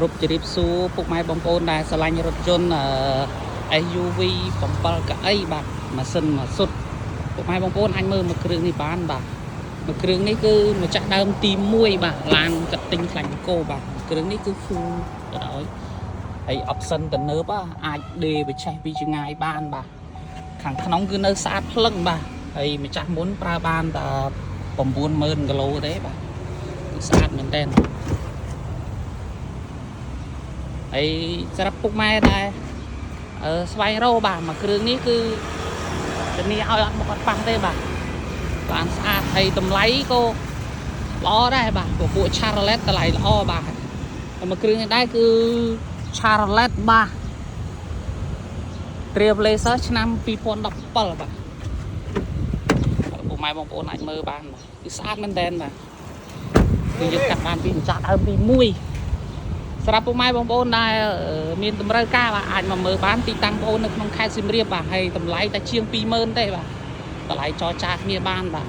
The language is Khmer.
រូបជ្រាបសួរពុកម៉ែបងប្អូនដែលស្រឡាញ់រថយន្ត SUV 7កៅអីបាទម៉ាស៊ីនមួយសុទ្ធពុកម៉ែបងប្អូនអាចមើលមួយគ្រឿងនេះបានបាទមួយគ្រឿងនេះគឺម្ចាស់ដើមទី1បាទឡានកាត់ទិញខ្លាញ់កោបាទគ្រឿងនេះគឺ full ទៅដោយហើយ option ទំនើបអាចដេរបច្ចេកពីចម្ងាយបានបាទខាងក្នុងគឺនៅស្អាតភ្លឹងបាទហើយម្ចាស់មុនប្រើបានតែ 90000 គីឡូទេបាទគឺស្អាតមែនតើហើយសម្រាប់ពុកម៉ែដែរស្វែងរកបាទមួយគ្រឿងនេះគឺធានាឲ្យអត់មកអត់ប៉ះទេបាទបានស្អាតហើយតម្លៃក៏ល្អដែរបាទពួក Chevrolet តម្លៃល្អបាទហើយមួយគ្រឿងនេះដែរគឺ Chevrolet បាទ Trailblazer ឆ្នាំ 2017 បាទពុកម៉ែបងប្អូនអាចមើលបានបាទគឺស្អាតមែនតើបាទគឺយើងកាត់បានពីម្ចាស់ដើមទី1សម្រាប់ពុកម៉ែបងប្អូនដែលមានតម្រូវការបាទអាចមកមើលបានទីតាំងបងប្អូននៅក្នុងខេត្តសៀមរាបបាទហើយតម្លៃតែជាង 20000 ទេបាទតម្លៃចរចាគ្នាបានបាទ